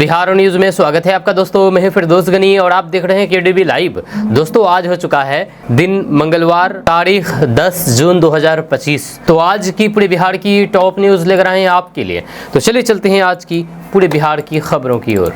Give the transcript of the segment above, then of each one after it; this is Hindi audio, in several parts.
बिहार न्यूज में स्वागत है आपका दोस्तों। मैं फिरदौस गनी और आप देख रहे हैं केडीबी लाइव। दोस्तों आज हो चुका है दिन मंगलवार, तारीख 10 जून 2025। तो आज की पूरे बिहार की टॉप न्यूज लेकर आए हैं आपके लिए। तो चलिए चलते हैं आज की पूरे बिहार की खबरों की ओर।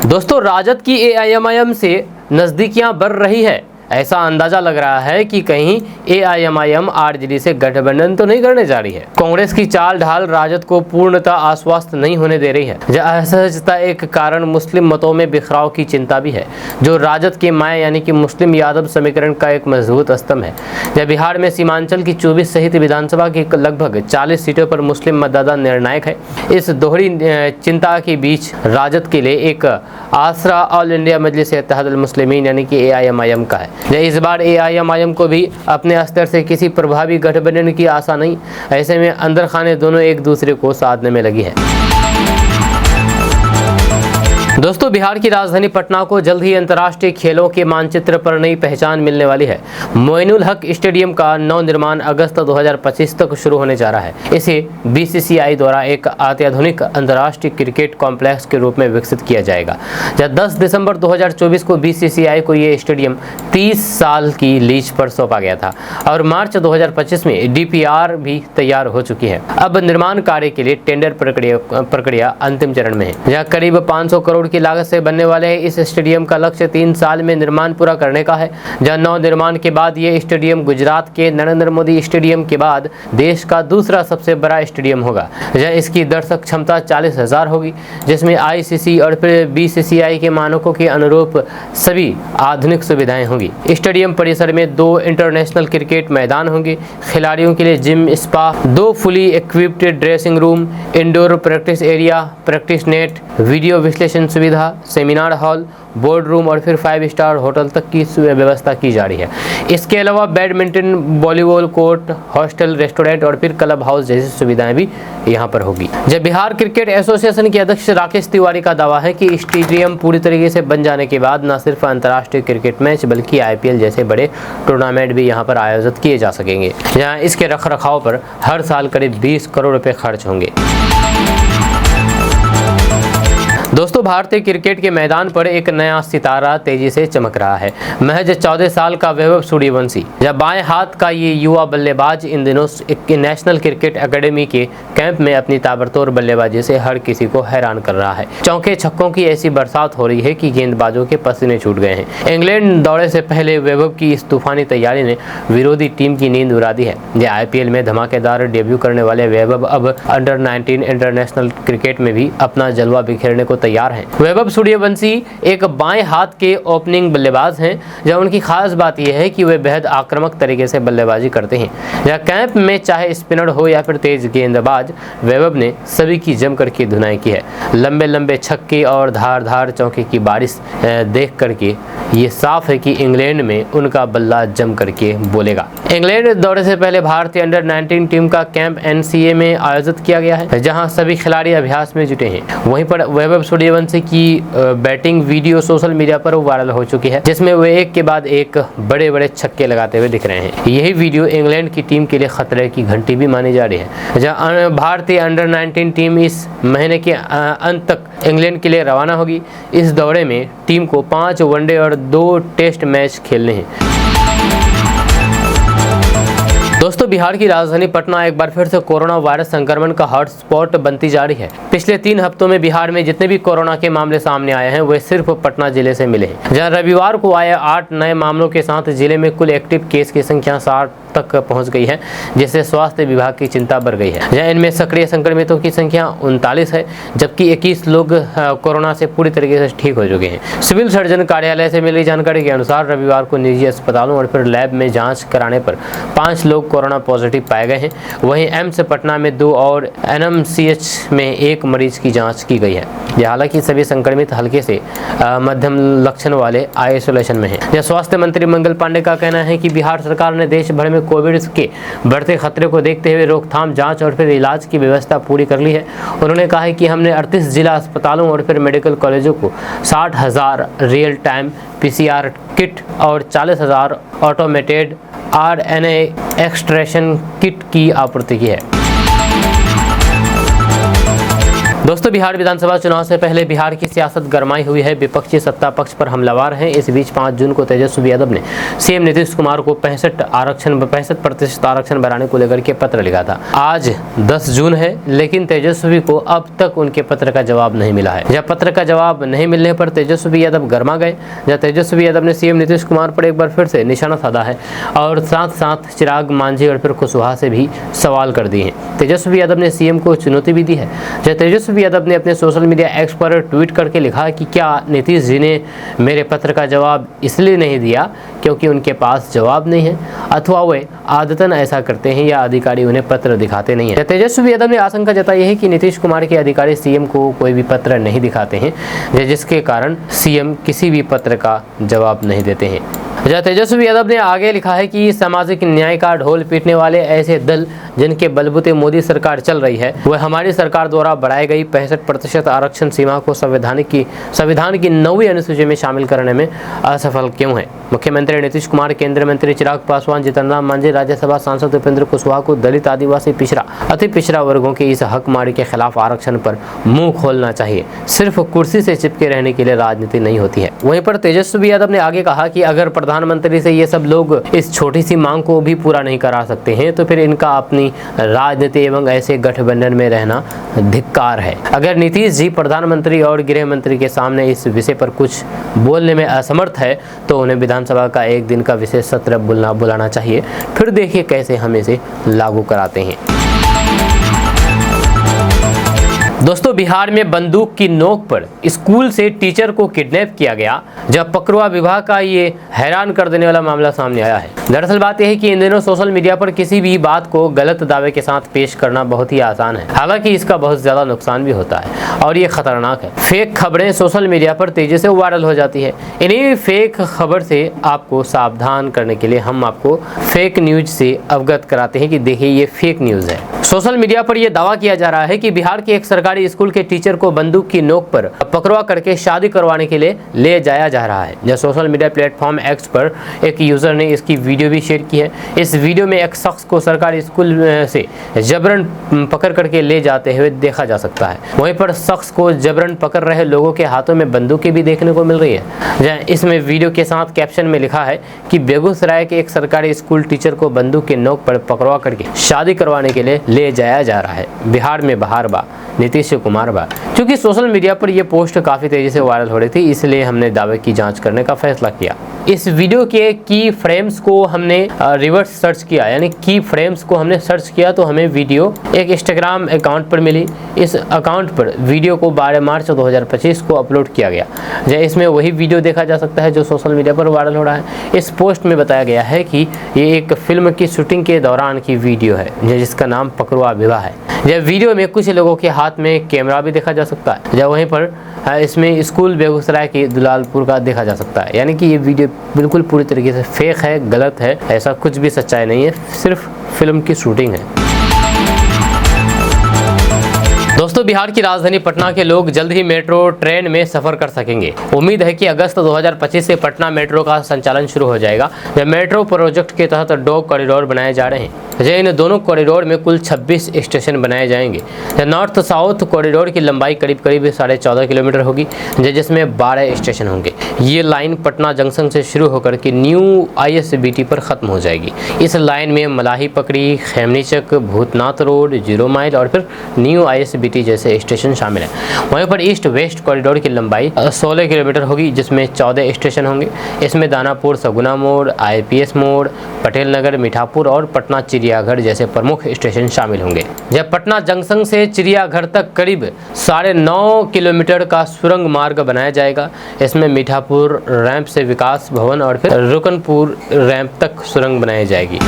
दोस्तों राजद की एआईएमआईएम से नजदीकियां बढ़ रही है। ऐसा अंदाजा लग रहा है कि कहीं एआईएमआईएम आरजेडी से गठबंधन तो नहीं करने जा रही है। कांग्रेस की चाल ढाल राजद को पूर्णतः आश्वस्त नहीं होने दे रही है। असहजता एक कारण मुस्लिम मतों में बिखराव की चिंता भी है, जो राजद के माया यानी कि मुस्लिम यादव समीकरण का एक मजबूत स्तंभ है। जब बिहार में सीमांचल की 24 सहित विधानसभा की लगभग 40 सीटों पर मुस्लिम मतदाता निर्णायक है। इस दोहरी चिंता के बीच राजद के लिए एक आसरा ऑल इंडिया मजलिस इत्तेहादुल मुस्लिमीन यानी कि एआईएमआईएम का है। इस बार एआईएमआईएम को भी अपने स्तर से किसी प्रभावी गठबंधन की आशा नहीं। ऐसे में अंदर खाने दोनों एक दूसरे को साधने में लगी है। दोस्तों बिहार की राजधानी पटना को जल्द ही अंतर्राष्ट्रीय खेलों के मानचित्र पर नई पहचान मिलने वाली है। मोइनुल हक स्टेडियम का नव निर्माण अगस्त 2025 तक शुरू होने जा रहा है। इसे बीसीसीआई द्वारा एक अत्याधुनिक अंतर्राष्ट्रीय क्रिकेट कॉम्प्लेक्स के रूप में विकसित किया जाएगा। जब 10 दिसंबर 2024 को बीसीसीआई को ये स्टेडियम 30 साल की लीज पर सौंपा गया था और मार्च 2025 में डीपीआर भी तैयार हो चुकी है। अब निर्माण कार्य के लिए टेंडर प्रक्रिया अंतिम चरण में है। जहाँ करीब 500 करोड़ की लागत से बनने वाले इस स्टेडियम का लक्ष्य 3 साल में निर्माण पूरा करने का है। जहां नव निर्माण के बाद ये स्टेडियम गुजरात के नरेंद्र मोदी स्टेडियम के बाद देश का दूसरा सबसे बड़ा स्टेडियम होगा। जहां इसकी दर्शक क्षमता 40,000 होगी, जिसमें आईसीसी और फिर बीसीसीआई के मानकों के अनुरूप सभी आधुनिक सुविधाएं होंगी। स्टेडियम परिसर में 2 इंटरनेशनल क्रिकेट मैदान होंगे, खिलाड़ियों के लिए gym, spa, 2 fully equipped dressing room, indoor practice area, practice net, video विश्लेषण सुविधा, सेमिनार हॉल, बोर्ड रूम और फिर 5 स्टार होटल तक की व्यवस्था की जा रही है। इसके अलावा badminton, volleyball court, hostel, restaurant और फिर क्लब हाउस जैसी सुविधाएं भी यहां पर होगी। जब बिहार क्रिकेट एसोसिएशन के अध्यक्ष राकेश तिवारी का दावा है कि स्टेडियम पूरी तरीके से बन जाने के बाद न सिर्फ अंतर्राष्ट्रीय क्रिकेट मैच बल्कि आईपीएल जैसे बड़े टूर्नामेंट भी यहां पर आयोजित किए जा सकेंगे, जहां इसके रखरखाव पर हर साल करीब 20 करोड़ रुपए खर्च होंगे। दोस्तों भारतीय क्रिकेट के मैदान पर एक नया सितारा तेजी से चमक रहा है। महज 14 साल का वैभव सूर्यवंशी, जब बाएं हाथ का ये युवा बल्लेबाज इन दिनों नेशनल क्रिकेट एकेडमी के कैंप में अपनी ताबड़तोड़ बल्लेबाजी से हर किसी को हैरान कर रहा है। चौके छक्कों की ऐसी बरसात हो रही है कि गेंदबाजों के पसीने छूट गए हैं। इंग्लैंड दौरे से पहले वैभव की इस तूफानी तैयारी ने विरोधी टीम की नींद उड़ा दी है। आईपीएल में धमाकेदार डेब्यू करने वाले वैभव अब अंडर 19 इंटरनेशनल क्रिकेट में भी अपना जलवा बिखेरने को तैयार हैं। वैभव सूर्यवंशी एक बाएं हाथ के ओपनिंग बल्लेबाज हैं, जहां उनकी खास बात यह है कि वे बेहद आक्रामक तरीके से बल्लेबाजी करते हैं। जहां कैंप में चाहे स्पिनर हो या फिर तेज गेंदबाज, वैभव ने सभी की जमकर की धुनाई की है। लंबे लंबे छक्के और धारदार चौके की बारिश देख करके ये साफ है कि इंग्लैंड में उनका बल्ला जम करके बोलेगा। इंग्लैंड दौरे से पहले भारतीय अंडर 19 टीम का कैंप एनसीए में आयोजित किया गया है, जहां सभी खिलाड़ी अभ्यास में जुटे हैं। वहीं पर वैभव सूर्यवंशी की बैटिंग वीडियो सोशल मीडिया पर वायरल हो चुकी है, जिसमें वे एक के बाद एक बड़े बड़े छक्के लगाते हुए दिख रहे हैं। यही वीडियो इंग्लैंड की टीम के लिए खतरे की घंटी भी मानी जा रही है। जहां भारतीय अंडर 19 टीम इस महीने के अंत तक इंग्लैंड के लिए रवाना होगी। इस दौरे में टीम को 5 वनडे और 2 टेस्ट मैच खेलने हैं। दोस्तों बिहार की राजधानी पटना एक बार फिर से कोरोना वायरस संक्रमण का हॉटस्पॉट बनती जा रही है। पिछले 3 हफ्तों में बिहार में जितने भी कोरोना के मामले सामने आए हैं वे सिर्फ पटना जिले से मिले हैं। जहां रविवार को आए 8 नए मामलों के साथ जिले में कुल एक्टिव केस की संख्या 60 तक पहुंच गई है, जिससे स्वास्थ्य विभाग की चिंता बढ़ गई है। जहां इनमें सक्रिय संक्रमितों की संख्या 39 है, जबकि 21 लोग कोरोना से पूरी तरीके से ठीक हो चुके हैं। सिविल सर्जन कार्यालय से मिली जानकारी के अनुसार रविवार को निजी अस्पतालों और फिर लैब में जाँच कराने पर 5 लोग कोरोना पॉजिटिव पाए गए हैं। वहीं एम्स पटना में 2 और एनएमसीएच में 1 मरीज की जांच की गई है। हालांकि सभी संक्रमित हल्के से मध्यम लक्षण वाले आइसोलेशन में हैं। स्वास्थ्य मंत्री मंगल पांडे का कहना है कि बिहार सरकार ने देश भर में कोविड के बढ़ते खतरे को देखते हुए रोकथाम, जांच और फिर इलाज की व्यवस्था पूरी कर ली है। उन्होंने कहा है कि हमने 38 जिला अस्पतालों और फिर मेडिकल कॉलेजों को 60,000 रियल टाइम पीसीआर किट और 40,000 ऑटोमेटेड आरएनए एक्सट्रैक्शन किट की आपूर्ति की है। दोस्तों, बिहार विधानसभा चुनाव से पहले बिहार की सियासत गरमाई हुई है। विपक्षी सत्ता पक्ष पर हमलावर हैं। इस बीच 5 जून को तेजस्वी यादव ने सीएम नीतीश कुमार को 65% आरक्षण बढ़ाने को लेकर के पत्र लिखा था। आज 10 जून है, लेकिन तेजस्वी को अब तक उनके पत्र का जवाब नहीं मिला है। जब पत्र का जवाब नहीं मिलने पर तेजस्वी यादव गरमा गए। जब तेजस्वी यादव ने सीएम नीतीश कुमार पर एक बार फिर से निशाना साधा है और साथ साथ चिराग मांझी और फिर कुशवाहा से भी सवाल कर दिए हैं। तेजस्वी यादव ने सीएम को चुनौती भी दी है। जब तेजस्वी यादव ने अपने सोशल मीडिया एक्स पर ट्वीट करके लिखा कि क्या नीतीश जी ने मेरे पत्र का जवाब इसलिए नहीं दिया क्योंकि उनके पास जवाब नहीं है, अथवा वे आदतन ऐसा करते हैं या अधिकारी उन्हें पत्र दिखाते नहीं है। तेजस्वी यादव ने आशंका जताई है कि नीतीश कुमार के अधिकारी सीएम को कोई भी पत्र नहीं दिखाते हैं, जिसके कारण सीएम किसी भी पत्र का जवाब नहीं देते हैं। तेजस्वी यादव ने आगे लिखा है कि सामाजिक न्याय का ढोल पीटने वाले ऐसे दल जिनके बलबूते मोदी सरकार चल रही है, वह हमारी सरकार द्वारा बढ़ाई गई 65% आरक्षण सीमा को संविधान की 9वीं अनुसूची में शामिल करने में असफल क्यों है। मुख्यमंत्री नीतीश कुमार, केंद्रीय मंत्री चिराग पासवान, जीतन राम मांझी, राज्यसभा सांसद उपेंद्र कुशवाहा को दलित, आदिवासी, पिछड़ा, अति पिछड़ा वर्गों के इस हकमारी के खिलाफ आरक्षण पर मुंह खोलना चाहिए। सिर्फ कुर्सी से चिपके रहने के लिए राजनीति नहीं होती है। वहीं पर तेजस्वी यादव ने आगे कहा कि अगर प्रधानमंत्री से ये सब लोग इस छोटी सी मांग को भी पूरा नहीं करा सकते हैं तो फिर इनका अपनी राजनीति एवं ऐसे गठबंधन में रहना धिक्कार है। अगर नीतीश जी प्रधानमंत्री और गृह मंत्री के सामने इस विषय पर कुछ बोलने में असमर्थ है तो उन्हें विधानसभा का एक दिन का विशेष सत्र बुलाना चाहिए। फिर देखिए कैसे हम इसे लागू कराते हैं। दोस्तों, बिहार में बंदूक की नोक पर स्कूल से टीचर को किडनैप किया गया। जब पकड़वा विभाग का ये हैरान कर देने वाला मामला सामने आया है। दरअसल बात यह है कि इन दिनों सोशल मीडिया पर किसी भी बात को गलत दावे के साथ पेश करना बहुत ही आसान है, हालांकि इसका बहुत ज्यादा नुकसान भी होता है और ये खतरनाक है। फेक खबरें सोशल मीडिया पर तेजी से वायरल हो जाती है। इन्हीं फेक खबर से आपको सावधान करने के लिए हम आपको फेक न्यूज से अवगत कराते हैं कि देखिए ये फेक न्यूज है। सोशल मीडिया पर यह दावा किया जा रहा है कि बिहार के एक सरकारी स्कूल के टीचर को बंदूक की नोक पर पकड़वा करके शादी करवाने के लिए ले जाया जा रहा है। जब सोशल मीडिया प्लेटफॉर्म एक्स पर एक यूजर ने इसकी वीडियो भी शेयर की है। इस वीडियो में एक शख्स को सरकारी स्कूल से जबरन पकड़ करके ले जाते हुए देखा जा सकता है। वहीं पर शख्स को जबरन पकड़ रहे लोगों के हाथों में बंदूकें भी देखने को मिल रही है। इसमें वीडियो के साथ कैप्शन में लिखा है कि बेगूसराय के एक सरकारी स्कूल टीचर को बंदूक की नोक पर पकड़वा करके शादी करवाने के लिए ले जाया जा रहा है। बिहार में बहार बा, नीतीश कुमार बा। क्योंकि सोशल मीडिया पर यह पोस्ट काफी तेजी से वायरल हो रही थी, इसलिए हमने दावे की जांच करने का फैसला किया। इस वीडियो के की फ्रेम्स को हमने रिवर्स सर्च किया, यानी की फ्रेम्स को हमने सर्च किया तो हमें वीडियो एक इंस्टाग्राम अकाउंट पर मिली। इस अकाउंट पर वीडियो को 12 मार्च 2025 को अपलोड किया गया। इसमें वही वीडियो देखा जा सकता है जो सोशल मीडिया पर वायरल हो रहा है। इस पोस्ट में बताया गया है कि ये एक फिल्म की शूटिंग के दौरान की वीडियो है जिसका नाम पकड़वा विवाह है। जब वीडियो में कुछ लोगों के हाथ में कैमरा भी देखा जा सकता है, जब वहीं पर इसमें स्कूल बेगूसराय के दुलालपुर का देखा जा सकता है। यानी कि ये वीडियो बिल्कुल पूरी तरीके से फेक है, गलत है, ऐसा कुछ भी सच्चाई नहीं है, सिर्फ फिल्म की शूटिंग है। दोस्तों, बिहार की राजधानी पटना के लोग जल्द ही मेट्रो ट्रेन में सफर कर सकेंगे। उम्मीद है कि अगस्त 2025 से पटना मेट्रो का संचालन शुरू हो जाएगा। जब मेट्रो प्रोजेक्ट के तहत 2 कॉरिडोर बनाए जा रहे हैं। इन दोनों कॉरिडोर में कुल 26 स्टेशन बनाए जाएंगे। नॉर्थ साउथ कॉरिडोर की लंबाई करीब 14.5 किलोमीटर होगी, जिसमें 12 स्टेशन होंगे। ये लाइन पटना जंक्शन से शुरू होकर के न्यू ISBT पर खत्म हो जाएगी। इस लाइन में मलाही पकड़ी, खेमनीचक, भूतनाथ रोड, 0 माइल और फिर न्यू ISBT जैसे स्टेशन शामिल हैं। वहीं पर ईस्ट वेस्ट कॉरिडोर की लंबाई 16 किलोमीटर होगी, जिसमें 14 स्टेशन होंगे। इसमें दानापुर, सगुना मोड़, IPS मोड़, पटेल नगर, मीठापुर और पटना चिड़ियाघर जैसे प्रमुख स्टेशन शामिल होंगे। जब पटना जंक्शन से चिड़ियाघर तक करीब 9.5 किलोमीटर का सुरंग मार्ग बनाया जाएगा। इसमें मीठापुर रैंप से विकास भवन और फिर रुकनपुर रैंप तक सुरंग बनाई जाएगी।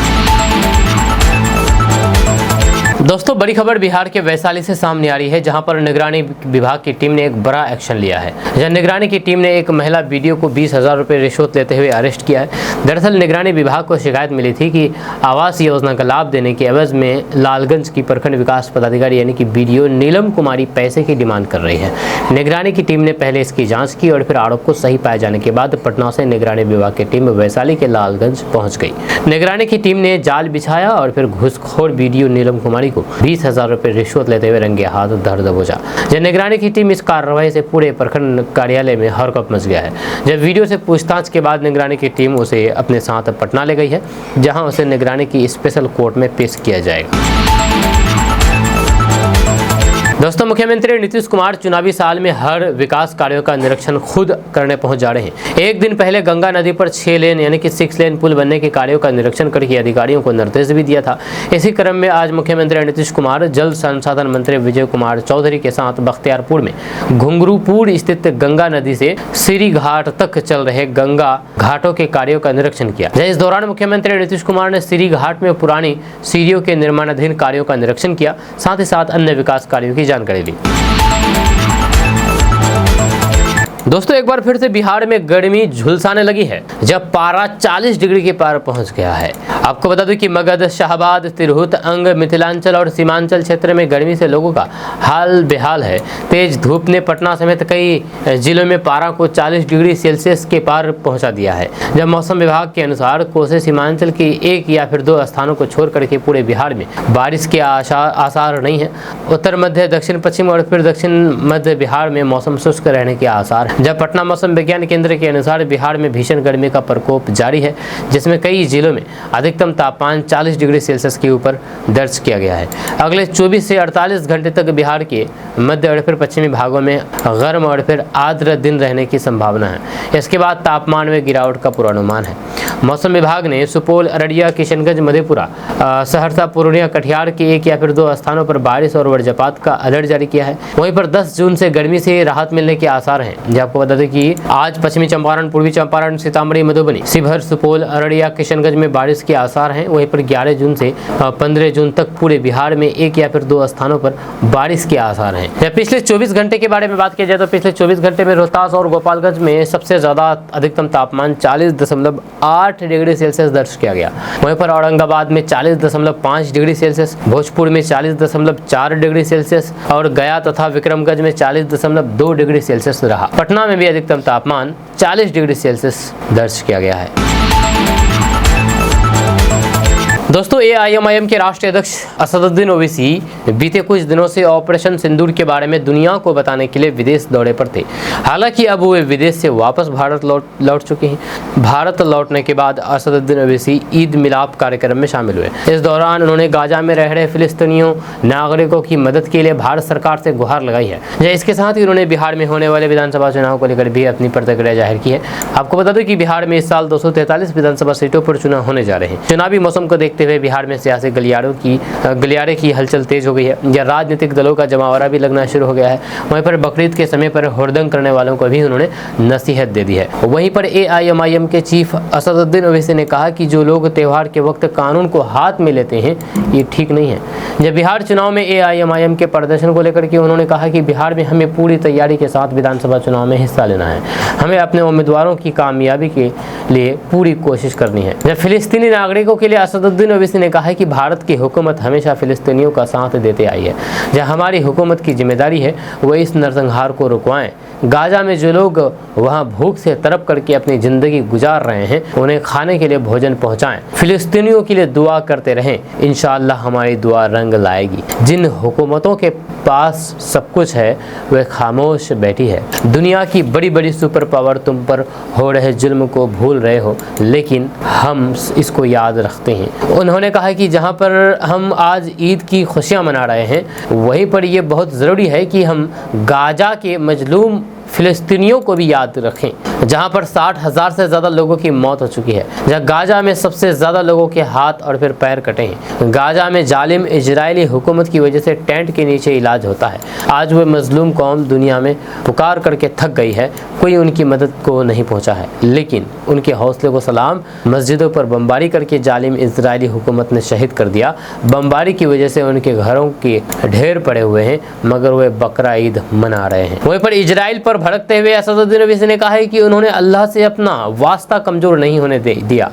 दोस्तों, बड़ी खबर बिहार के वैशाली से सामने आ रही है, जहां पर निगरानी विभाग की टीम ने एक बड़ा एक्शन लिया है। जहां निगरानी की टीम ने एक महिला वीडियो को 20,000 रुपये रिश्वत लेते हुए अरेस्ट किया है। दरअसल निगरानी विभाग को शिकायत मिली थी कि आवास योजना का लाभ देने के एवज में लालगंज की प्रखंड विकास पदाधिकारी यानी कि BDO नीलम कुमारी पैसे की डिमांड कर रही है। निगरानी की टीम ने पहले इसकी जाँच की और फिर आरोप को सही पाए जाने के बाद पटना से निगरानी विभाग की टीम वैशाली के लालगंज पहुँच गई। निगरानी की टीम ने जाल बिछाया और फिर घूसखोर BDO नीलम कुमारी को 20,000 रुपये रिश्वत लेते हुए रंगे हाथ धर दबोचा। जब निगरानी की टीम इस कार्रवाई से पूरे प्रखंड कार्यालय में हड़कंप मच गया है। जब वीडियो से पूछताछ के बाद निगरानी की टीम उसे अपने साथ पटना ले गई है, जहां उसे निगरानी की स्पेशल कोर्ट में पेश किया जाएगा। दोस्तों, मुख्यमंत्री नीतीश कुमार चुनावी साल में हर विकास कार्यों का निरीक्षण खुद करने पहुंच जा रहे हैं। एक दिन पहले गंगा नदी पर 6 लेन यानी कि 6 लेन पुल बनने के कार्यों का निरीक्षण करके अधिकारियों को निर्देश भी दिया था। इसी क्रम में आज मुख्यमंत्री नीतीश कुमार जल संसाधन मंत्री विजय कुमार चौधरी के साथ बख्तियारपुर में घुंगरूपुर स्थित गंगा नदी से सीरी घाट तक चल रहे गंगा घाटों के कार्यों का निरीक्षण किया। इस दौरान मुख्यमंत्री नीतीश कुमार ने सीरी घाट में पुरानी सीरियों के निर्माणाधीन कार्यों का निरीक्षण किया, साथ ही साथ अन्य विकास कार्यों की जानकारी ली। दोस्तों, एक बार फिर से बिहार में गर्मी झुलसाने लगी है, जब पारा 40 डिग्री के पार पहुंच गया है। आपको बता दूं कि मगध, शाहबाद, तिरहुत, अंग, मिथिलांचल और सीमांचल क्षेत्र में गर्मी से लोगों का हाल बेहाल है। तेज धूप ने पटना समेत कई जिलों में पारा को 40 डिग्री सेल्सियस के पार पहुंचा दिया है। जब मौसम विभाग के अनुसार कोसे सीमांचल के 1 या फिर 2 स्थानों को छोड़ करके पूरे बिहार में बारिश के आसार नहीं है। उत्तर मध्य, दक्षिण पश्चिम और फिर दक्षिण मध्य बिहार में मौसम शुष्क रहने के आसार है। जब पटना मौसम विज्ञान केंद्र के अनुसार बिहार में भीषण गर्मी का प्रकोप जारी है, जिसमें कई जिलों में अधिकतम तापमान 40 डिग्री सेल्सियस के ऊपर दर्ज किया गया है। अगले 24 से 48 घंटे तक बिहार के मध्य और फिर पश्चिमी भागों में गर्म और फिर आर्द्र दिन रहने की संभावना है। इसके बाद तापमान में गिरावट का पूर्वानुमान है। मौसम विभाग ने सुपौल, अररिया, किशनगंज, मधेपुरा, सहरसा, पूर्णिया, कटिहार के 1 या फिर 2 स्थानों पर बारिश और वज्रपात का अलर्ट जारी किया है। वहीं पर 10 जून से गर्मी से राहत मिलने के आसार हैं। जब आपको बता दें कि आज पश्चिमी चंपारण, पूर्वी चंपारण, सीतामढ़ी, मधुबनी, शिवहर, सुपौल, अररिया, किशनगंज में बारिश के आसार हैं। वहीं पर 11 जून से 15 जून तक पूरे बिहार में 1 या फिर 2 स्थानों पर बारिश के आसार हैं। जब पिछले 24 घंटे के बारे में बात की जाए तो पिछले 24 घंटे में रोहतास और गोपालगंज में सबसे ज्यादा अधिकतम तापमान 40.8 डिग्री सेल्सियस दर्ज किया गया। वहीं पर औरंगाबाद में 40.5 डिग्री सेल्सियस, भोजपुर में 40.4 डिग्री सेल्सियस और गया तथा विक्रमगंज में 40.2 डिग्री सेल्सियस रहा। पटना में भी अधिकतम तापमान 40 डिग्री सेल्सियस दर्ज किया गया है। दोस्तों, AIMIM के राष्ट्रीय अध्यक्ष असदुद्दीन ओवैसी बीते कुछ दिनों से ऑपरेशन सिंदूर के बारे में दुनिया को बताने के लिए विदेश दौरे पर थे। हालांकि अब वे विदेश से वापस भारत लौट चुके हैं। भारत लौटने के बाद असदुद्दीन ओवैसी ईद मिलाप कार्यक्रम में शामिल हुए। इस दौरान उन्होंने गाजा में रह रहे फिलिस्तीनियों नागरिकों की मदद के लिए भारत सरकार से गुहार लगाई है। इसके साथ ही उन्होंने बिहार में होने वाले विधानसभा चुनाव को लेकर भी अपनी प्रतिक्रिया जाहिर की है। आपको बता दें कि बिहार में इस साल 243 विधानसभा सीटों पर चुनाव होने जा रहे हैं। चुनावी मौसम को देखते हुए बिहार में सियासी गलियारे की हलचल तेज हो गई है या राजनीतिक दलों का जमावड़ा भी लगना शुरू हो गया है। वहीं पर बकरीद के समय पर हुड़दंग करने वालों को भी उन्होंने नसीहत दे दी है। वहीं पर AIMIM के चीफ असदुद्दीन ओवैसी ने कहा कि जो लोग त्यौहार के वक्त कानून को हाथ में लेते हैं, ये ठीक नहीं है। जब बिहार चुनाव में AIMIM के प्रदर्शन को लेकर के उन्होंने कहा कि बिहार में हमें पूरी तैयारी के साथ विधानसभा चुनाव में हिस्सा लेना है। हमें अपने उम्मीदवारों की कामयाबी के लिए पूरी कोशिश करनी है। जब फिलिस्तीनी नागरिकों के लिए असदुद्दीन ओवैसी ने कहा है कि भारत की हुकूमत हमेशा फिलिस्तीनियों का साथ देते आई है। जहां हमारी हुकूमत की जिम्मेदारी है वो इस नरसंहार को रुकवाएं। गाजा में जो लोग वहां भूख से तड़प करके अपनी जिंदगी गुजार रहे हैं, उन्हें खाने के लिए भोजन पहुंचाएं। फिलिस्तीनियों के लिए दुआ करते रहें, इंशाअल्लाह हमारी दुआ रंग लाएगी। जिन हुकूमतों के पास सब कुछ है वह खामोश बैठी है। दुनिया की बड़ी बड़ी सुपर पावर तुम पर हो रहे जुल्म को भूल रहे हो, लेकिन हम इसको याद रखते हैं। उन्होंने कहा कि जहां पर हम आज ईद की खुशियां मना रहे हैं, वहीं पर यह बहुत ज़रूरी है कि हम गाजा के मजलूम फिलिस्तीनियों को भी याद रखें, जहां पर 60,000 से ज़्यादा लोगों की मौत हो चुकी है। जहां गाजा में सबसे ज़्यादा लोगों के हाथ और फिर पैर कटे हैं। गाजा में जालिम इजरायली हुकूमत की वजह से टेंट के नीचे इलाज होता है। आज वह मजलूम कौम दुनिया में पुकार करके थक गई है, कोई उनकी मदद को नहीं पहुंचा है। लेकिन उनके हौसले को सलाम। मस्जिदों पर बमबारी करके जालिम इजरायली हुकूमत ने शहीद कर दिया। बमबारी की वजह से उनके घरों के ढेर पड़े हुए हैं, मगर वे बकरा ईद मना रहे हैं। वहीं पर इजराइल पर भड़कते हुए असदुद्दीन ओवैसी ने कहा है कि उन्होंने अल्लाह से अपना वास्ता कमजोर नहीं होने दिया।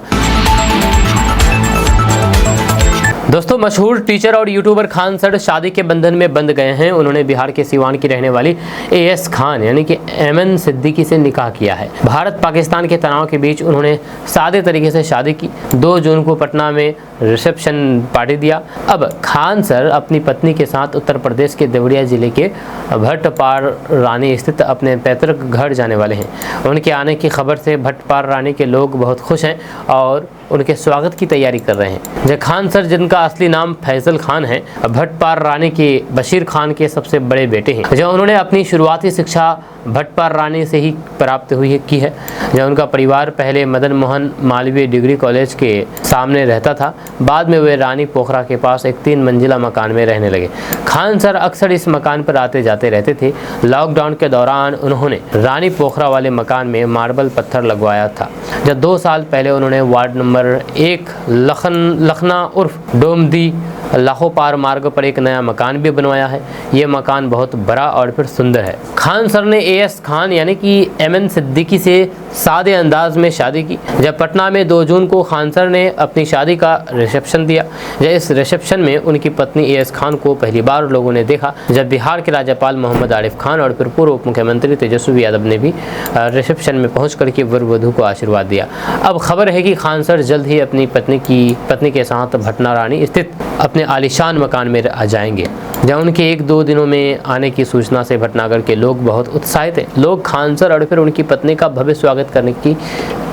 दोस्तों, मशहूर टीचर और यूट्यूबर खान सर शादी के बंधन में बंध गए हैं। उन्होंने बिहार के सिवान की रहने वाली AS खान यानी कि एमन सिद्दीकी से निकाह किया है। भारत पाकिस्तान के तनाव के बीच उन्होंने सादे तरीके से शादी की। 2 जून को पटना में रिसेप्शन पार्टी दिया। अब खान सर अपनी पत्नी के साथ उत्तर प्रदेश के देवरिया जिले के भट्टपार रानी स्थित अपने पैतृक घर जाने वाले हैं। उनके आने की खबर से भट्टपार रानी के लोग बहुत खुश हैं और उनके स्वागत की तैयारी कर रहे हैं। जय खान सर, जिनका असली नाम फैसल खान है, भट्टपार रानी के बशीर खान के सबसे बड़े बेटे हैं। जब उन्होंने अपनी शुरुआती शिक्षा भट्टपार रानी से ही प्राप्त की है। जब उनका परिवार पहले मदन मोहन मालवीय डिग्री कॉलेज के सामने रहता था, बाद में वे रानी पोखरा के पास एक 3 मंजिला मकान में रहने लगे। खान सर अक्सर इस मकान पर आते जाते रहते थे। लॉकडाउन के दौरान उन्होंने रानी पोखरा वाले मकान में मार्बल पत्थर लगवाया था। जब 2 साल पहले उन्होंने वार्ड नंबर 1 लखना उर्फ डोमदी लाहोपार मार्ग पर एक नया मकान भी बनवाया है। ये मकान बहुत बड़ा और फिर सुंदर है। खान सर ने AS खान यानी कि एमन सिद्दीकी से सादे अंदाज में शादी की। जब पटना में 2 जून को खान सर ने अपनी शादी का रिसेप्शन दिया। जब इस रिसेप्शन में उनकी पत्नी AS खान को पहली बार लोगों ने देखा, जब बिहार के राज्यपाल मोहम्मद आरिफ खान और फिर पूर्व उप मुख्यमंत्री तेजस्वी यादव ने भी रिसेप्शन में पहुँच करके वर वधू को आशीर्वाद दिया। अब खबर है कि खान सर जल्द ही अपनी पत्नी के साथ भटना रानी स्थित अपने आलीशान मकान में आ जाएंगे। जब उनके 1-2 दिनों में आने की सूचना से भटनागर के लोग बहुत उत्साहित हैं। लोग खान सर और फिर उनकी पत्नी का भव्य स्वागत करने की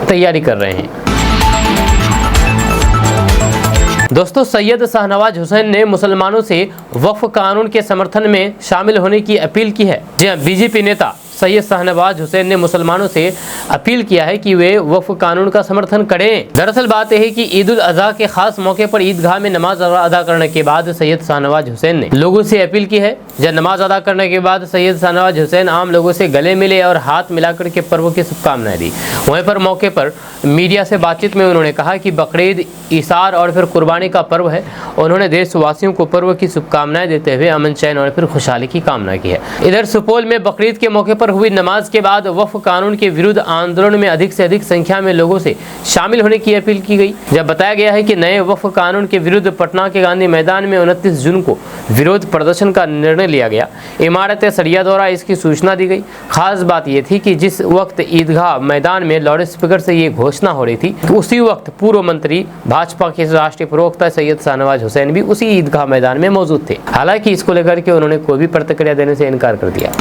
तैयारी कर रहे हैं। दोस्तों, सैयद शाहनवाज हुसैन ने मुसलमानों से वक्फ कानून के समर्थन में शामिल होने की अपील की है। जी हाँ, BJP नेता सैयद शाहनवाज हुसैन ने मुसलमानों से अपील किया है कि वे वक्फ कानून का समर्थन करें। दरअसल बात यह है कि ईद उल अजहा के खास मौके पर ईदगाह में नमाज अदा करने के बाद सैयद शाहनवाज हुसैन ने लोगों से अपील की है। जब नमाज अदा करने के बाद सैयद शाहनवाज हुसैन आम लोगों से गले मिले और हाथ मिलाकर के पर्व की शुभकामनाएं दी। वहीं पर मौके पर मीडिया से बातचीत में उन्होंने कहा कि बकरीद, ईसार और फिर कुर्बानी का पर्व है। उन्होंने देशवासियों को पर्व की शुभकामनाएं देते हुए अमन, चैन और फिर खुशहाली की कामना की है। इधर सुपौल में बकरीद के मौके पर हुई नमाज के बाद वक्फ कानून के विरुद्ध आंदोलन में अधिक से अधिक संख्या में लोगों से शामिल होने की अपील की गई। जब बताया गया है कि नए वक्फ कानून के विरुद्ध पटना के गांधी मैदान में 29 जून को विरोध प्रदर्शन का निर्णय लिया गया। इमारत सरिया द्वारा इसकी सूचना दी गई। खास बात यह थी कि जिस वक्त ईदगाह मैदान में लाउड स्पीकर से ये घोषणा हो रही थी, उसी वक्त पूर्व मंत्री भाजपा के राष्ट्रीय प्रवक्ता सैयद शाहनवाज हुसैन भी उसी ईदगाह मैदान में मौजूद थे। हालांकि इसको लेकर के उन्होंने कोई भी प्रतिक्रिया देने से इनकार कर दिया।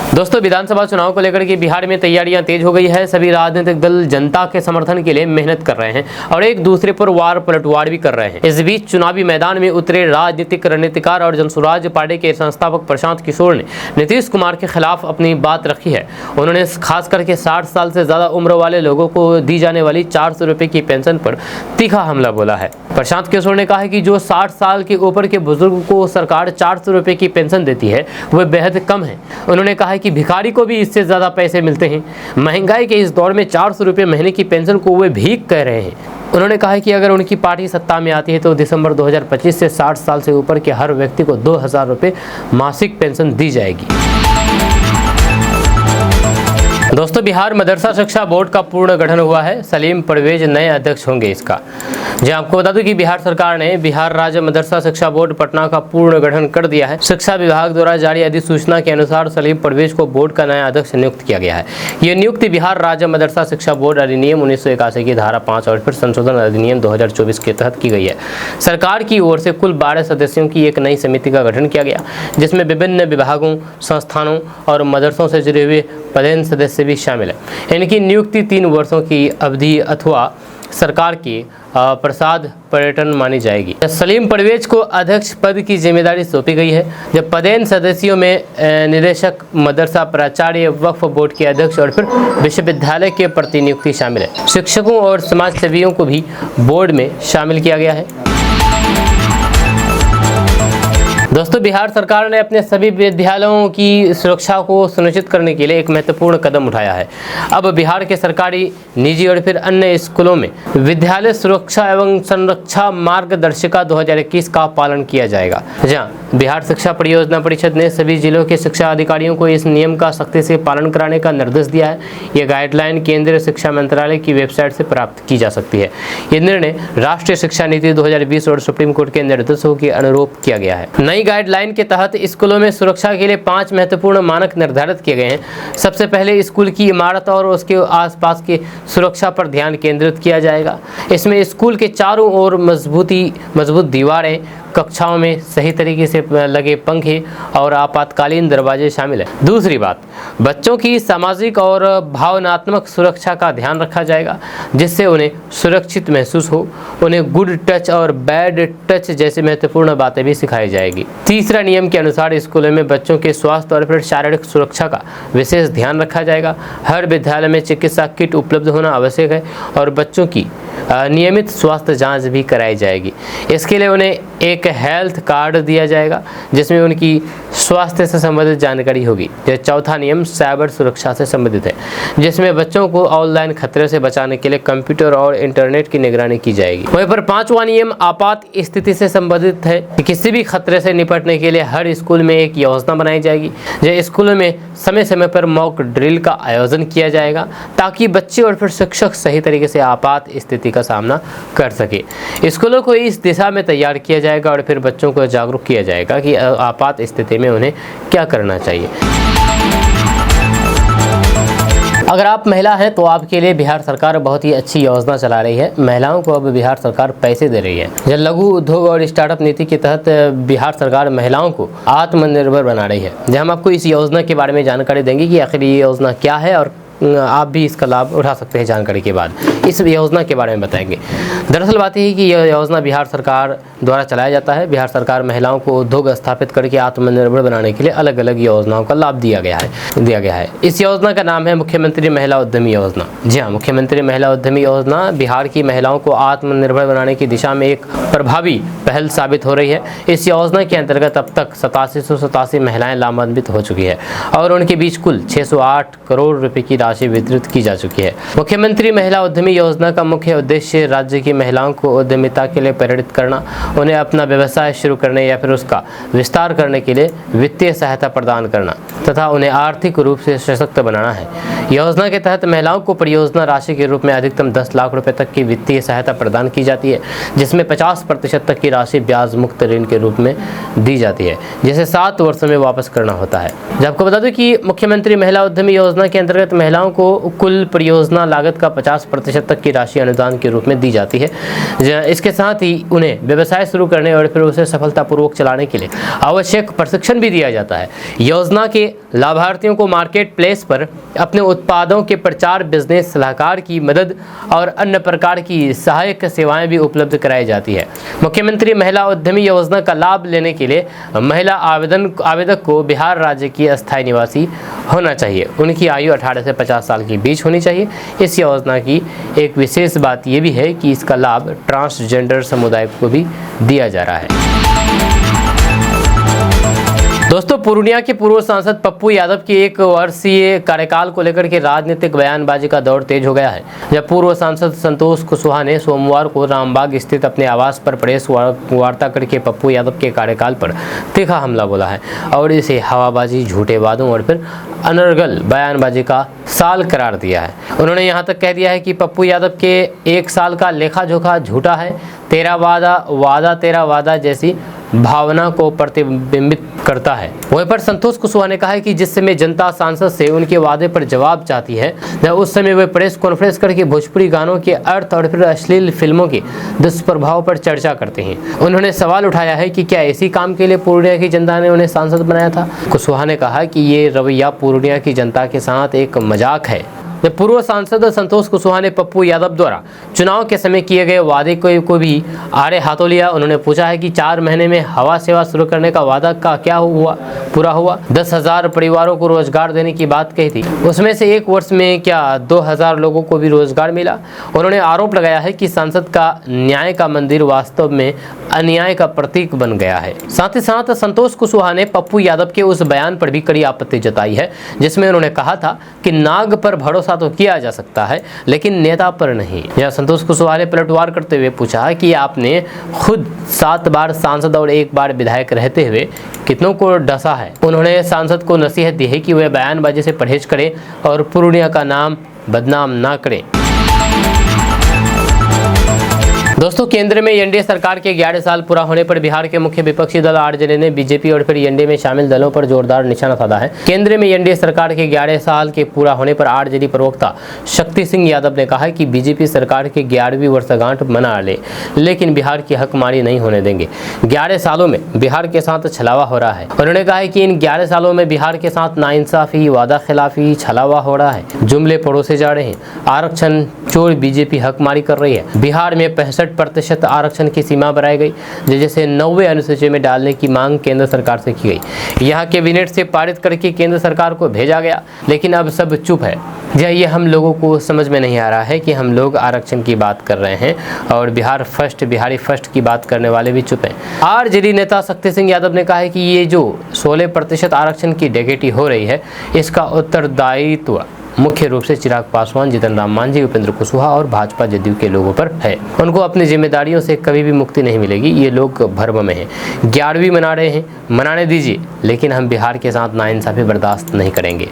दोस्तों, विधानसभा चुनाव को लेकर के बिहार में तैयारियां तेज हो गई है। सभी राजनीतिक दल जनता के समर्थन के लिए मेहनत कर रहे हैं और एक दूसरे पर वार पलटवार भी कर रहे हैं। इस बीच चुनावी मैदान में उतरे राजनीतिक रणनीतिकार और जनसुराज पार्टी के संस्थापक प्रशांत किशोर ने नीतीश कुमार के खिलाफ अपनी बात रखी है। उन्होंने खास करके 60 साल से ज्यादा उम्र वाले लोगों को दी जाने वाली 400 रुपए की पेंशन पर तीखा हमला बोला है। प्रशांत किशोर ने कहा है कि जो 60 साल के ऊपर के बुजुर्ग को सरकार 400 रुपए की पेंशन देती है वह बेहद कम है। उन्होंने कहा कि भिखारी को भी इससे ज़्यादा पैसे मिलते हैं। महंगाई के इस दौर में 400 रुपये महीने की पेंशन को वे भीख कह रहे हैं। उन्होंने कहा कि अगर उनकी पार्टी सत्ता में आती है तो दिसंबर 2025 से 60 साल से ऊपर के हर व्यक्ति को 2000 रुपये मासिक पेंशन दी जाएगी। दोस्तों, बिहार मदरसा शिक्षा बोर्ड का पूर्ण गठन हुआ है। सलीम परवेज नए अध्यक्ष होंगे इसका। जी आपको बता दूं कि बिहार सरकार ने बिहार राज्य मदरसा शिक्षा बोर्ड पटना का पूर्ण गठन कर दिया है। शिक्षा विभाग द्वारा जारी अधिसूचना के अनुसार सलीम परवेज को बोर्ड का नया अध्यक्ष नियुक्त किया गया है। ये नियुक्ति बिहार राज्य मदरसा शिक्षा बोर्ड अधिनियम 1981 की धारा 5 और फिर संशोधन अधिनियम 2024 के तहत की गई है। सरकार की ओर से कुल 12 सदस्यों की एक नई समिति का गठन किया गया, जिसमें विभिन्न विभागों, संस्थानों और मदरसों से जुड़े हुए पदेन सदस्य भी शामिल है। इनकी नियुक्ति 3 वर्षों की अवधि अथवा सरकार की प्रसाद पर्यटन मानी जाएगी। सलीम परवेज को अध्यक्ष पद की जिम्मेदारी सौंपी गई है। जब पदेन सदस्यों में निदेशक, मदरसा प्राचार्य, वक्फ बोर्ड के अध्यक्ष और फिर विश्वविद्यालय के प्रतिनियुक्ति शामिल है। शिक्षकों और समाज सेवियों को भी बोर्ड में शामिल किया गया है। दोस्तों, बिहार सरकार ने अपने सभी विद्यालयों की सुरक्षा को सुनिश्चित करने के लिए एक महत्वपूर्ण कदम उठाया है। अब बिहार के सरकारी, निजी और फिर अन्य स्कूलों में विद्यालय सुरक्षा एवं संरक्षा मार्गदर्शिका 2021 का पालन किया जाएगा। जहां बिहार शिक्षा परियोजना परिषद ने सभी जिलों के शिक्षा अधिकारियों को इस नियम का सख्ती से पालन कराने का निर्देश दिया है। यह गाइडलाइन केंद्रीय शिक्षा मंत्रालय की वेबसाइट से प्राप्त की जा सकती है। यह निर्णय राष्ट्रीय शिक्षा नीति 2020 और सुप्रीम कोर्ट के निर्देशों के अनुरूप किया गया है। नई गाइडलाइन के तहत स्कूलों में सुरक्षा के लिए 5 महत्वपूर्ण मानक निर्धारित किए गए हैं। सबसे पहले स्कूल की इमारत और उसके आसपास की सुरक्षा पर ध्यान केंद्रित किया जाएगा। इसमें स्कूल के चारों ओर मजबूत दीवारें, कक्षाओं में सही तरीके से लगे पंखे और आपातकालीन दरवाजे शामिल है। दूसरी बात, बच्चों की सामाजिक और भावनात्मक सुरक्षा का ध्यान रखा जाएगा, जिससे उन्हें सुरक्षित महसूस हो। उन्हें गुड टच और बैड टच जैसी महत्वपूर्ण बातें भी सिखाई जाएगी। तीसरा, नियम के अनुसार स्कूलों में बच्चों के स्वास्थ्य और फिर शारीरिक सुरक्षा का विशेष ध्यान रखा जाएगा। हर विद्यालय में चिकित्सा किट उपलब्ध होना आवश्यक है और बच्चों की नियमित स्वास्थ्य जांच भी कराई जाएगी। इसके लिए उन्हें एक हेल्थ कार्ड दिया जाएगा, जिसमें उनकी स्वास्थ्य से संबंधित जानकारी होगी। यह चौथा नियम साइबर सुरक्षा से संबंधित है, जिसमें बच्चों को ऑनलाइन खतरे से बचाने के लिए कंप्यूटर और इंटरनेट की निगरानी की जाएगी। वहीं पर 5वां नियम आपात स्थिति से संबंधित है। किसी भी खतरे से निपटने के लिए हर स्कूल में एक योजना बनाई जाएगी। यह स्कूलों में समय समय पर मॉक ड्रिल का आयोजन किया जाएगा, ताकि बच्चे और फिर शिक्षक सही तरीके से आपात स्थिति का सामना कर सके। स्कूलों को इस दिशा में तैयार किया जाएगा और फिर बच्चों को जागरूक किया जाएगा कि आपात स्थिति में उन्हें क्या करना चाहिए। अगर आप महिला हैं तो आपके लिए बिहार सरकार बहुत ही अच्छी योजना चला रही है। महिलाओं को अब बिहार सरकार पैसे दे रही है। जब लघु उद्योग और स्टार्टअप नीति के तहत बिहार सरकार महिलाओं को आत्मनिर्भर बना रही है। जब हम आपको इस योजना के बारे में जानकारी देंगे कि आखिर ये योजना क्या है और आप भी इसका लाभ उठा सकते हैं। जानकारी के बाद इस योजना के बारे में बताएंगे। दरअसल बात यह है कि यह योजना बिहार सरकार द्वारा चलाया जाता है। बिहार सरकार महिलाओं को उद्योग स्थापित करके आत्मनिर्भर बनाने के लिए अलग अलग योजनाओं का लाभ दिया गया है। इस योजना का नाम है मुख्यमंत्री महिला उद्यमी योजना। जी हाँ, मुख्यमंत्री महिला उद्यमी योजना बिहार की महिलाओं को आत्मनिर्भर बनाने की दिशा में एक प्रभावी पहल साबित हो रही है। इस योजना के अंतर्गत अब तक 8787 महिलाएं लाभान्वित हो चुकी है और उनके बीच कुल 608 करोड़ रुपए की राशि वितरित की जा चुकी है। मुख्यमंत्री महिला उद्यमी योजना का मुख्य उद्देश्य राज्य की महिलाओं को उद्यमिता के लिए प्रेरित करना, उन्हें अपना व्यवसाय शुरू करने या फिर उसका विस्तार करने के लिए वित्तीय सहायता प्रदान करना तथा उन्हें आर्थिक रूप से सशक्त बनाना है। योजना के तहत महिलाओं को परियोजना राशि के रूप में अधिकतम 10 लाख रुपए तक की वित्तीय सहायता प्रदान की जाती है, जिसमें 50% तक की राशि ब्याज मुक्त ऋण के रूप में दी जाती है, जिसे 7 वर्षों में वापस करना होता है। जब आपको बता दूं कि मुख्यमंत्री महिला उद्यमी योजना के अंतर्गत महिलाओं को कुल परियोजना लागत का 50% तक की राशि अनुदान के रूप में दी जाती है। इसके साथ ही उन्हें व्यवसाय शुरू करने और फिर उसे सफलतापूर्वक चलाने के लिए आवश्यक प्रशिक्षण भी दिया जाता है। योजना के लाभार्थियों को मार्केट प्लेस पर अपने उत्पादों के प्रचार, बिजनेस सलाहकार की मदद और अन्य प्रकार की सहायक सेवाएं भी उपलब्ध कराई जाती है। मुख्यमंत्री महिला उद्यमी योजना का लाभ लेने के लिए महिला आवेदक को बिहार राज्य की अस्थायी निवासी होना चाहिए। उनकी आयु 18 से 50 साल के बीच होनी चाहिए। इस योजना की एक विशेष बात यह भी है कि इसका लाभ ट्रांसजेंडर समुदाय को भी दिया जा रहा है। दोस्तों, पूर्णिया के पूर्व सांसद पप्पू यादव के 1 वर्षीय कार्यकाल को लेकर के राजनीतिक बयानबाजी का दौर तेज हो गया है। जब पूर्व सांसद संतोष कुशवाहा ने सोमवार को रामबाग स्थित अपने आवास पर प्रेस वार्ता करके पप्पू यादव के कार्यकाल पर तीखा हमला बोला है और इसे हवाबाजी, झूठे वादों और फिर अनर्गल बयानबाजी का साल करार दिया है। उन्होंने यहाँ तक कह दिया है कि पप्पू यादव के 1 साल का लेखा जोखा झूठा है। तेरा वादा तेरा वादा जैसी भावना को प्रतिबिंबित करता है। वहीं पर संतोष कुशवाहा ने कहा है कि जिस समय जनता सांसद से उनके वादे पर जवाब चाहती है, जब उस समय वे प्रेस कॉन्फ्रेंस करके भोजपुरी गानों के अर्थ और फिर अश्लील फिल्मों के दुष्प्रभाव पर चर्चा करते हैं। उन्होंने सवाल उठाया है कि क्या इसी काम के लिए पूर्णिया की जनता ने उन्हें सांसद बनाया था। कुशवाहा ने कहा कि ये रवैया पूर्णिया की जनता के साथ एक मजाक है। जब पूर्व सांसद संतोष कुशवाहा ने पप्पू यादव द्वारा चुनाव के समय किए गए वादे को भी आड़े हाथों लिया। उन्होंने पूछा है कि 4 महीने में हवा सेवा शुरू करने का वादा का क्या हुआ। पूरा हुआ। 10,000 परिवारों को रोजगार देने की बात कही थी, उसमें से एक वर्ष में क्या 2,000 लोगों को भी रोजगार मिला। उन्होंने आरोप लगाया है कि संसद का न्याय का मंदिर वास्तव में अन्याय का प्रतीक बन गया है। साथ ही साथ संतोष कुशवाहा ने पप्पू यादव के उस बयान पर भी कड़ी आपत्ति जताई है जिसमें उन्होंने कहा था कि नाग पर भरोसा तो किया जा सकता है लेकिन नेता पर नहीं। यह संतोष कुशवाहा ने पलटवार करते हुए पूछा कि आपने खुद 7 बार सांसद और 1 बार विधायक रहते हुए कितनों को डसा है। उन्होंने सांसद को नसीहत दी है कि वह बयानबाजी से परहेज करें और पूर्णिया का नाम बदनाम ना करें। दोस्तों, केंद्र में एनडीए सरकार के 11 साल पूरा होने पर बिहार के मुख्य विपक्षी दल आरजेडी ने बीजेपी और फिर एनडीए में शामिल दलों पर जोरदार निशाना साधा है। केंद्र में एनडीए सरकार के 11 साल के पूरा होने पर आरजेडी प्रवक्ता शक्ति सिंह यादव ने कहा कि बीजेपी सरकार की 11वीं वर्षगांठ मना ले, लेकिन बिहार की हकमारी नहीं होने देंगे। 11 सालों में बिहार के साथ छलावा हो रहा है। उन्होंने कहा कि इन 11 सालों में बिहार के साथ नाइंसाफी, वादा खिलाफी, छलावा हो रहा है, जुमले पड़ोसे जा रहे हैं, आरक्षण चोर बीजेपी हकमारी कर रही है। बिहार में 65% आरक्षण की सीमा बढ़ाई गई, जिसे 90 अनुसूची में डालने की मांग केंद्र सरकार से की गई। यह कैबिनेट से पारित करके केंद्र सरकार को भेजा गया, लेकिन अब सब चुप है। ये हम लोगों को समझ में नहीं आ रहा है कि हम लोग आरक्षण की बात कर रहे हैं और बिहारी फर्स्ट की बात करने वाले भी चुप हैं। आरजेडी नेता शक्ति सिंह यादव ने कहा है कि ये जो 16% आरक्षण की डकैती हो रही है, इसका उत्तरदायित्व मुख्य रूप से चिराग पासवान, जीतन राम मांझी, उपेंद्र कुशवाहा और भाजपा जदयू के लोगों पर है। उनको अपनी जिम्मेदारियों से कभी भी मुक्ति नहीं मिलेगी। ये लोग भ्रम में हैं। 11वीं मना रहे हैं, मनाने दीजिए, लेकिन हम बिहार के साथ नाइंसाफी बर्दाश्त नहीं करेंगे।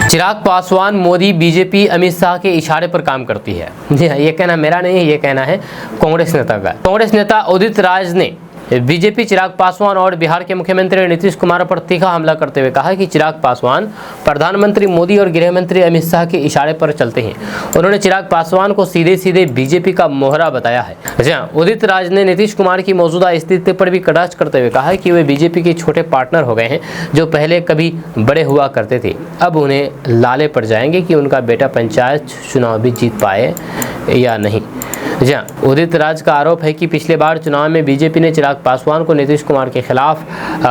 चिराग पासवान, मोदी, बीजेपी अमित शाह के इशारे पर काम करती है। जी हाँ, ये कहना मेरा नहीं है, ये कहना है कांग्रेस नेता का। कांग्रेस नेता उदित राज ने बीजेपी, चिराग पासवान और बिहार के मुख्यमंत्री नीतीश कुमार पर तीखा हमला करते हुए कहा कि चिराग पासवान प्रधानमंत्री मोदी और गृह मंत्री अमित शाह के इशारे पर चलते हैं। उन्होंने चिराग पासवान को सीधे सीधे बीजेपी का मोहरा बताया है। जहां उदित राज ने नीतीश कुमार की मौजूदा स्थिति पर भी कटाक्ष करते हुए कहा कि वे बीजेपी के छोटे पार्टनर हो गए हैं, जो पहले कभी बड़े हुआ करते थे, अब उन्हें लाले पड़ जाएंगे कि उनका बेटा पंचायत चुनाव भी जीत पाए या नहीं। जहां उदित राज का आरोप है कि पिछले बार चुनाव में बीजेपी ने चिराग पासवान को नीतीश कुमार के खिलाफ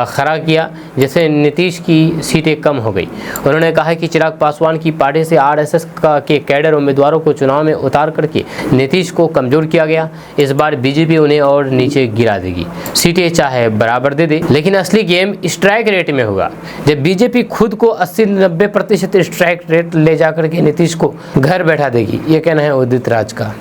खड़ा किया, जिससे नीतीश की सीटें कम हो गई। उन्होंने कहा कि चिराग पासवान की पार्टी से आरएसएस के कैडर उम्मीदवारों को चुनाव में उतार करके नीतीश को कमजोर किया गया। इस बार बीजेपी उन्हें और नीचे गिरा देगी, सीटें चाहे बराबर दे दे, लेकिन असली गेम स्ट्राइक रेट में होगा। जब बीजेपी खुद को 80-90% स्ट्राइक रेट ले जाकर के नीतीश को घर बैठा देगी, ये कहना है उदित राज का।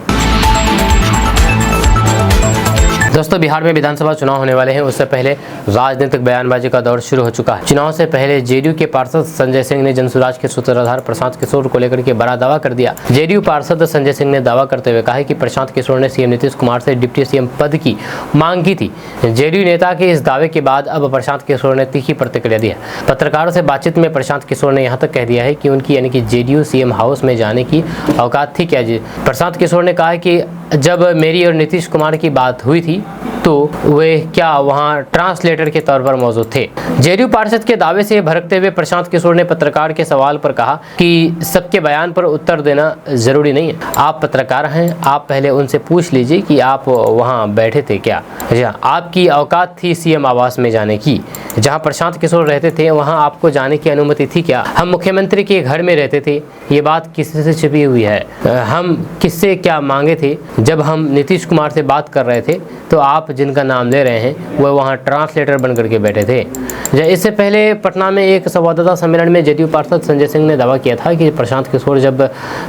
दोस्तों, बिहार में विधानसभा चुनाव होने वाले हैं, उससे पहले राजनीतिक बयानबाजी का दौर शुरू हो चुका है। चुनाव से पहले जेडीयू के पार्षद संजय सिंह ने जनसुराज के सूत्रधार प्रशांत किशोर को लेकर के बड़ा दावा कर दिया। जेडीयू पार्षद संजय सिंह ने दावा करते हुए कहा कि प्रशांत किशोर ने सीएम नीतीश कुमार से डिप्टी सीएम पद की मांग की थी। जेडीयू नेता के इस दावे के बाद अब प्रशांत किशोर ने तीखी प्रतिक्रिया दी है। पत्रकारों से बातचीत में प्रशांत किशोर ने यहाँ तक कह दिया है कि उनकी यानी कि जेडीयू सीएम हाउस में जाने की औकात थी क्या। प्रशांत किशोर ने कहा कि जब मेरी और नीतीश कुमार की बात हुई थी तो वे क्या वहां ट्रांसलेटर के तौर पर मौजूद थे। जेडीयू पार्षद के दावे से भड़कते हुए प्रशांत किशोर ने पत्रकार के सवाल पर कहा कि सबके बयान पर उत्तर देना जरूरी नहीं है। आप पत्रकार हैं, आप पहले उनसे पूछ लीजिए कि आप वहां बैठे थे क्या। आपकी औकात थी सीएम आवास में जाने की, जहां प्रशांत किशोर रहते थे वहां आपको जाने की अनुमति थी क्या। हम मुख्यमंत्री के घर में रहते थे, ये बात किसी से छिपी हुई है। हम किससे क्या मांगे थे। जब हम नीतीश कुमार से बात कर रहे थे तो आप जिनका नाम ले रहे हैं वह वहां ट्रांसलेटर बन करके बैठे थे। इससे पहले पटना में एक संवाददाता सम्मेलन में जेडीयू पार्षद संजय सिंह ने दावा किया था कि प्रशांत किशोर जब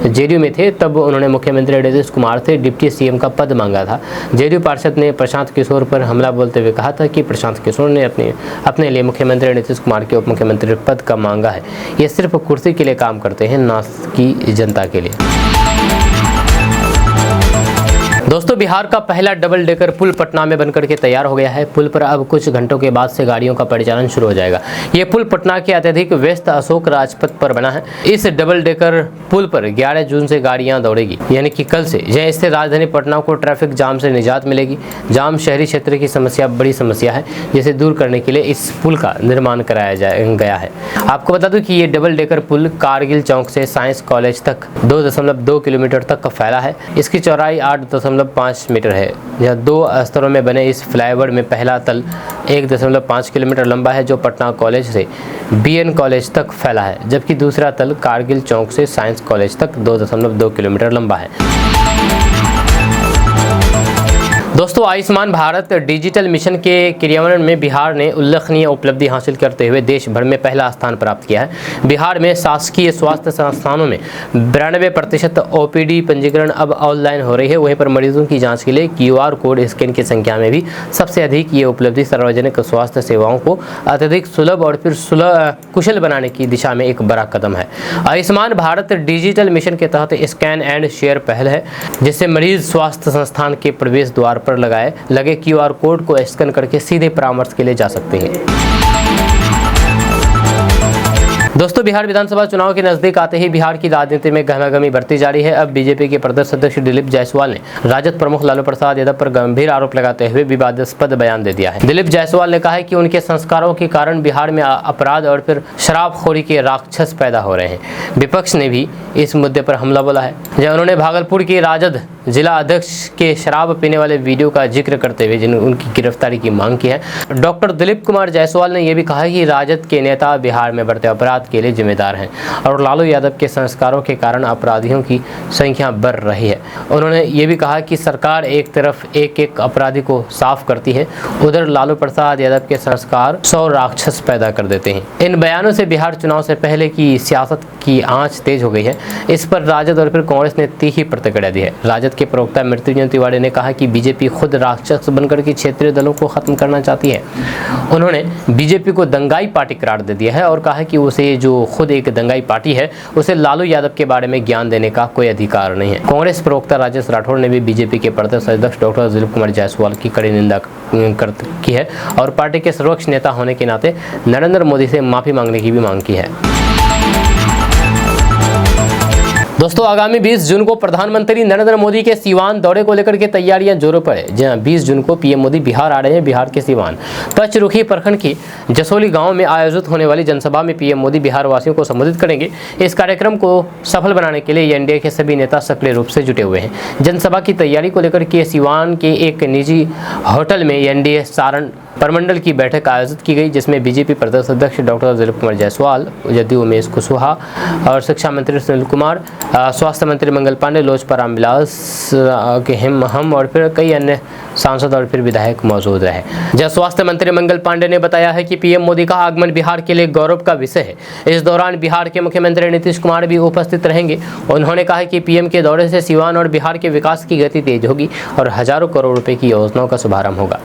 जेडीयू में थे तब उन्होंने मुख्यमंत्री नीतीश कुमार से डिप्टी सीएम का पद मांगा था। जेडीयू पार्षद ने प्रशांत किशोर पर हमला बोलते हुए कहा था कि प्रशांत किशोर ने अपने लिए मुख्यमंत्री नीतीश कुमार के उप मुख्यमंत्री पद का मांगा है। ये सिर्फ कुर्सी के लिए काम करते हैं, ना कि जनता के लिए। दोस्तों, बिहार का पहला डबल डेकर पुल पटना में बनकर के तैयार हो गया है। पुल पर अब कुछ घंटों के बाद से गाड़ियों का परिचालन शुरू हो जाएगा। ये पुल पटना के अत्यधिक व्यस्त अशोक राजपथ पर बना है। इस डबल डेकर पुल पर 11 जून से गाड़ियां दौड़ेगी, यानी कि कल से। इससे राजधानी पटना को ट्रैफिक जाम से निजात मिलेगी। जाम शहरी क्षेत्र की बड़ी समस्या है, जिसे दूर करने के लिए इस पुल का निर्माण कराया गया है। आपको बता दूं कि ये डबल डेकर पुल कारगिल चौक से साइंस कॉलेज तक 2.2 किलोमीटर तक फैला है। इसकी चौड़ाई 8.2 1.5 मीटर है। यह 2 स्तरों में बने इस फ्लाईओवर में पहला तल 1.5 किलोमीटर लंबा है, जो पटना कॉलेज से BN कॉलेज तक फैला है, जबकि दूसरा तल कारगिल चौक से साइंस कॉलेज तक 2.2 किलोमीटर लंबा है। दोस्तों, आयुष्मान भारत डिजिटल मिशन के क्रियान्वयन में बिहार ने उल्लेखनीय उपलब्धि हासिल करते हुए देश भर में पहला स्थान प्राप्त किया है। बिहार में शासकीय स्वास्थ्य संस्थानों में 92% OPD पंजीकरण अब ऑनलाइन हो रही है। वहीं पर मरीजों की जांच के लिए QR कोड स्कैन की संख्या में भी सबसे अधिक। ये उपलब्धि सार्वजनिक स्वास्थ्य सेवाओं को अत्यधिक सुलभ और फिर कुशल बनाने की दिशा में एक बड़ा कदम है। आयुष्मान भारत डिजिटल मिशन के तहत स्कैन एंड शेयर पहल है, जिससे मरीज स्वास्थ्य संस्थान के प्रवेश द्वार पर लगे QR कोड को स्कैन करके सीधे परामर्श के लिए जा सकते हैं। दोस्तों, बिहार विधानसभा चुनाव के नजदीक आते ही बिहार की राजनीति में गहमागहमी बढ़ती जा रही है। अब बीजेपी के प्रदेश अध्यक्ष दिलीप जायसवाल ने राजद प्रमुख लालू प्रसाद यादव पर गंभीर आरोप लगाते हुए विवादास्पद बयान दे दिया है। दिलीप जायसवाल ने कहा है कि उनके संस्कारों के कारण बिहार में अपराध और फिर शराबखोरी के राक्षस पैदा हो रहे हैं। विपक्ष ने भी इस मुद्दे पर हमला बोला है, जब उन्होंने भागलपुर की राजद जिला अध्यक्ष के शराब पीने वाले वीडियो का जिक्र करते हुए उनकी गिरफ्तारी की मांग की है। डॉक्टर दिलीप कुमार जायसवाल ने यह भी कहा कि राजद के नेता बिहार में बढ़ते अपराध के लिए जिम्मेदार हैं और लालू यादव के संस्कारों के कारण अपराधियों की संख्या बढ़ रही है। उन्होंने ये भी कहा कि सरकार एक तरफ एक अपराधी को साफ करती है, उधर लालू प्रसाद यादव के संस्कार 100 राक्षस पैदा कर देते हैं। इन बयानों से बिहार चुनाव से पहले की सियासत की आंच तेज हो गई है। इस पर राजद और फिर कांग्रेस ने तीखी प्रतिक्रिया दी है। राजद के प्रवक्ता मृत्युंजय तिवारी ने कहा कि बीजेपी खुद राक्षस बनकर के क्षेत्रीय दलों को खत्म करना चाहती है। उन्होंने बीजेपी को दंगाई पार्टी करार दे दिया है और कहा कि उसे, जो खुद एक दंगाई पार्टी है, उसे लालू यादव के बारे में ज्ञान देने का कोई अधिकार नहीं है। कांग्रेस प्रवक्ता राजेश राठौड़ ने भी बीजेपी के प्रदेश अध्यक्ष डॉक्टर दिलीप कुमार जायसवाल की कड़ी निंदा की है और पार्टी के सर्वोच्च नेता होने के नाते नरेंद्र मोदी से माफी मांगने की भी मांग की है। दोस्तों, आगामी 20 जून को प्रधानमंत्री नरेंद्र मोदी के सीवान दौरे को लेकर के तैयारियां जोरों पर है। जहां 20 जून को पीएम मोदी बिहार आ रहे हैं। बिहार के सीवान पचरुखी प्रखंड की जसोली गांव में आयोजित होने वाली जनसभा में पीएम मोदी बिहार वासियों को संबोधित करेंगे। इस कार्यक्रम को सफल बनाने के लिए एनडीए के सभी नेता सक्रिय रूप से जुटे हुए हैं। जनसभा की तैयारी को लेकर के सीवान के एक निजी होटल में एनडीए सारण प्रमंडल की बैठक आयोजित की गई, जिसमें बीजेपी प्रदेश अध्यक्ष डॉक्टर दिलीप कुमार जायसवाल, जदयू उमेश कुशवाहा और शिक्षा मंत्री सुनील कुमार, स्वास्थ्य मंत्री मंगल पांडे, लोजपा रामविलास के हम और फिर कई अन्य सांसद और फिर विधायक मौजूद रहे। जब स्वास्थ्य मंत्री मंगल पांडे ने बताया है कि पीएम मोदी का आगमन बिहार के लिए गौरव का विषय है। इस दौरान बिहार के मुख्यमंत्री नीतीश कुमार भी उपस्थित रहेंगे। उन्होंने कहा कि पीएम के दौरे से सीवान और बिहार के विकास की गति तेज होगी और हजारों करोड़ रुपए की योजनाओं का शुभारंभ होगा।